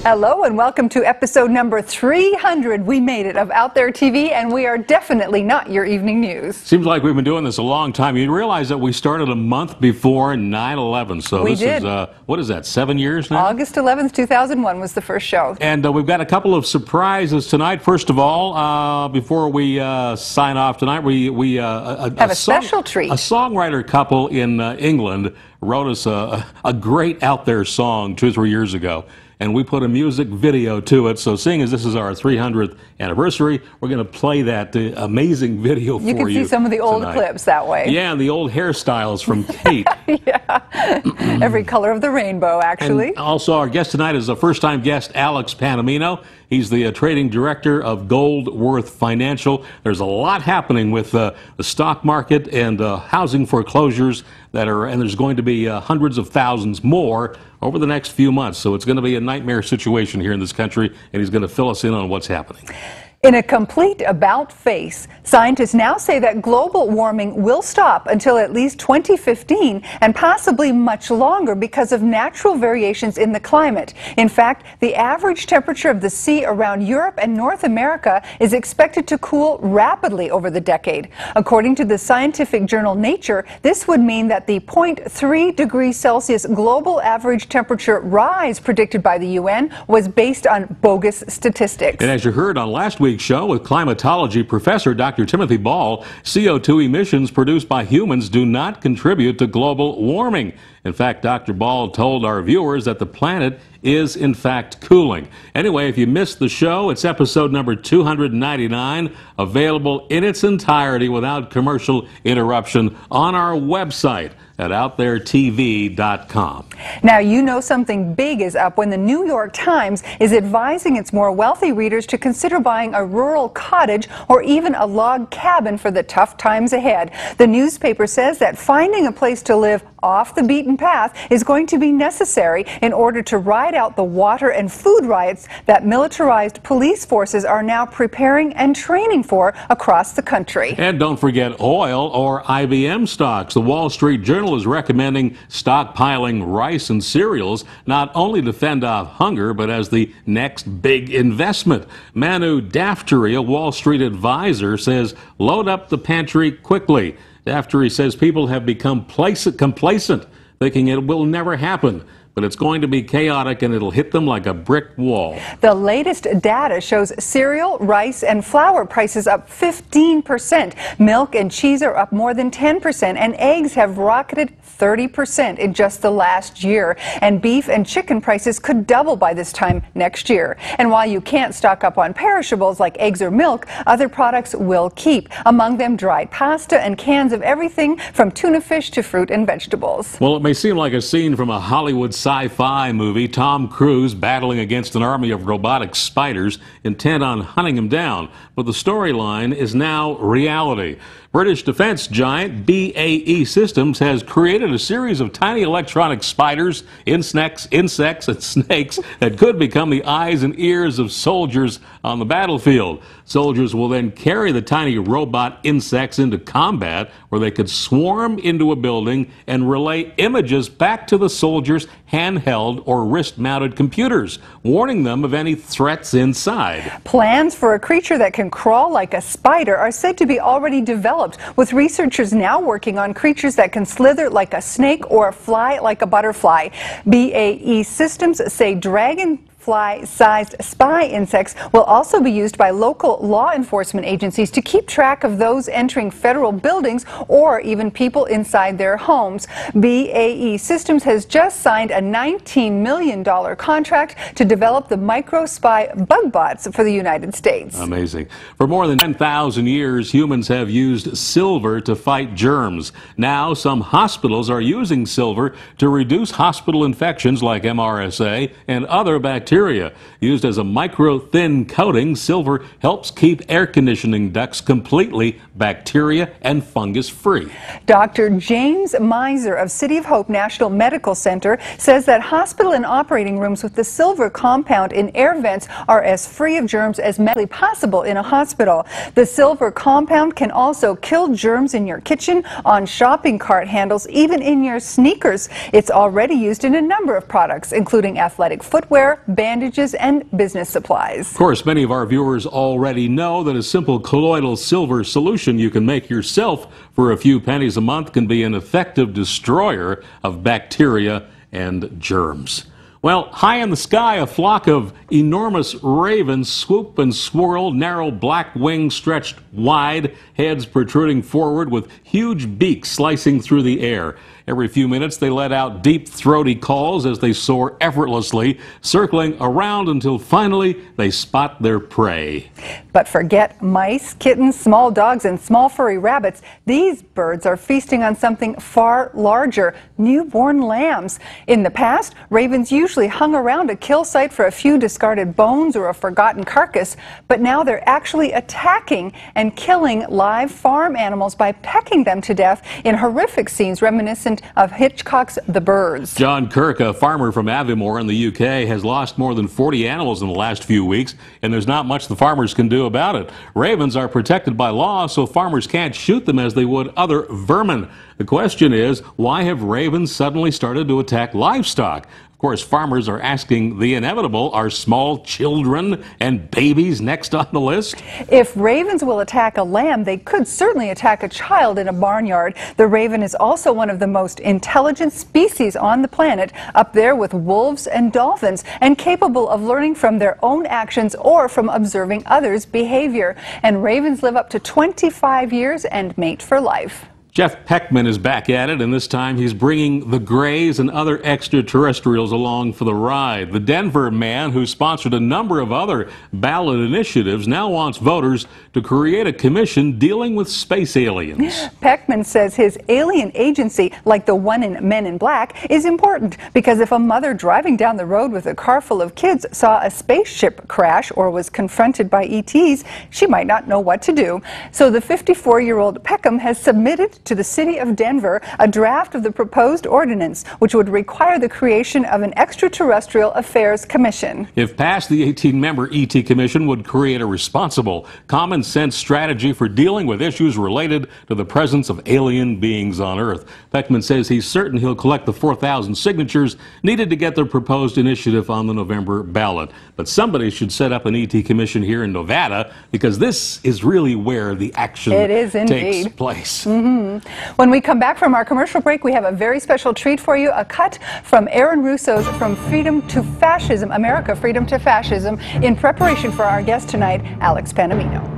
Hello and welcome to episode number 300. We made it of Out There TV, and we are definitely not your evening news. Seems like we've been doing this a long time. You realize that we started a month before 9/11, so We this did. is, what is that, 7 years now? August 11th, 2001 was the first show. And we've got a couple of surprises tonight. First of all, before we sign off tonight, we have a special treat. A songwriter couple in England wrote us a great Out There song 2 or 3 years ago. And we put a music video to it. So seeing as this is our 300th anniversary, we're going to play that amazing video for you. You can see some of the old clips that way. Yeah, and the old hairstyles from Kate. Yeah, every color of the rainbow, actually. And also our guest tonight is a first-time guest, Alex Panamino. He's the trading director of Goldworth Financial. There's a lot happening with the stock market and housing foreclosures and there's going to be hundreds of thousands more over the next few months. So it's going to be a nightmare situation here in this country, and he's going to fill us in on what's happening. In a complete about-face, scientists now say that global warming will stop until at least 2015 and possibly much longer because of natural variations in the climate. In fact, the average temperature of the sea around Europe and North America is expected to cool rapidly over the decade. According to the scientific journal Nature, this would mean that the 0.3 degrees Celsius global average temperature rise predicted by the UN was based on bogus statistics. And as you heard on last week's show with climatology professor Dr. Timothy Ball, CO2 emissions produced by humans do not contribute to global warming. In fact, Dr. Ball told our viewers that the planet is in fact cooling. Anyway, if you missed the show, it's episode number 299, available in its entirety without commercial interruption on our website at OutThereTV.com. Now, you know something big is up when the New York Times is advising its more wealthy readers to consider buying a rural cottage or even a log cabin for the tough times ahead. The newspaper says that finding a place to live off the beaten path is going to be necessary in order to ride out the water and food riots that militarized police forces are now preparing and training for across the country. And don't forget oil or IBM stocks. The Wall Street Journal is recommending stockpiling rice and cereals not only to fend off hunger, but as the next big investment. Manu Daftery, a Wall Street advisor, says load up the pantry quickly. Daftery says people have become complacent, thinking it will never happen. But it's going to be chaotic and it'll hit them like a brick wall. The latest data shows cereal, rice, and flour prices up 15%. Milk and cheese are up more than 10%, and eggs have rocketed 30% in just the last year. And beef and chicken prices could double by this time next year. And while you can't stock up on perishables like eggs or milk, other products will keep. Among them, dried pasta and cans of everything from tuna fish to fruit and vegetables. Well, it may seem like a scene from a Hollywood sci-fi movie, Tom Cruise battling against an army of robotic spiders intent on hunting him down. But the storyline is now reality. British defense giant BAE Systems has created a series of tiny electronic spiders, insects, and snakes that could become the eyes and ears of soldiers on the battlefield. Soldiers will then carry the tiny robot insects into combat, where they could swarm into a building and relay images back to the soldiers' handheld or wrist-mounted computers, warning them of any threats inside. Plans for a creature that can crawl like a spider are said to be already developed, with researchers now working on creatures that can slither like a snake or fly like a butterfly. BAE Systems say dragonfly-sized spy insects will also be used by local law enforcement agencies to keep track of those entering federal buildings or even people inside their homes. BAE Systems has just signed a $19 million contract to develop the micro-spy bug bots for the United States. Amazing. For more than 10,000 years, humans have used silver to fight germs. Now, some hospitals are using silver to reduce hospital infections like MRSA and other bacteria. Used as a micro-thin coating, silver helps keep air conditioning ducts completely bacteria and fungus-free. Dr. James Miser of City of Hope National Medical Center says that hospital and operating rooms with the silver compound in air vents are as free of germs as medically possible in a hospital. The silver compound can also kill germs in your kitchen, on shopping cart handles, even in your sneakers. It's already used in a number of products, including athletic footwear, bandages, and business supplies. Of course, many of our viewers already know that a simple colloidal silver solution you can make yourself for a few pennies a month can be an effective destroyer of bacteria and germs. Well, high in the sky, a flock of enormous ravens swoop and swirl, narrow black wings stretched wide, heads protruding forward with huge beaks slicing through the air. Every few minutes, they let out deep, throaty calls as they soar effortlessly, circling around until finally they spot their prey. But forget mice, kittens, small dogs, and small furry rabbits. These birds are feasting on something far larger, newborn lambs. In the past, ravens usually hung around a kill site for a few discarded bones or a forgotten carcass, but now they're actually attacking and killing live farm animals by pecking them to death in horrific scenes reminiscent of Hitchcock's The Birds. John Kirk, a farmer from Aviemore in the UK, has lost more than 40 animals in the last few weeks, and there's not much the farmers can do about it. Ravens are protected by law, so farmers can't shoot them as they would other vermin. The question is, why have ravens suddenly started to attack livestock? Of course, farmers are asking the inevitable, are small children and babies next on the list? If ravens will attack a lamb, they could certainly attack a child in a barnyard. The raven is also one of the most intelligent species on the planet, up there with wolves and dolphins, and capable of learning from their own actions or from observing others' behavior. And ravens live up to 25 years and mate for life. Jeff Peckman is back at it, and this time he's bringing the Greys and other extraterrestrials along for the ride. The Denver man, who sponsored a number of other ballot initiatives, now wants voters to create a commission dealing with space aliens. Peckman says his alien agency, like the one in Men in Black, is important because if a mother driving down the road with a car full of kids saw a spaceship crash or was confronted by ETs, she might not know what to do. So the 54-year-old Peckham has submitted to the city of Denver a draft of the proposed ordinance, which would require the creation of an extraterrestrial affairs commission. If passed, the 18-member ET commission would create a responsible, common-sense strategy for dealing with issues related to the presence of alien beings on Earth. Peckman says he's certain he'll collect the 4,000 signatures needed to get the proposed initiative on the November ballot. But somebody should set up an ET commission here in Nevada, because this is really where the action takes place. When we come back from our commercial break, we have a very special treat for you, a cut from Aaron Russo's From Freedom to Fascism, America, Freedom to Fascism, in preparation for our guest tonight, Alex Panamino.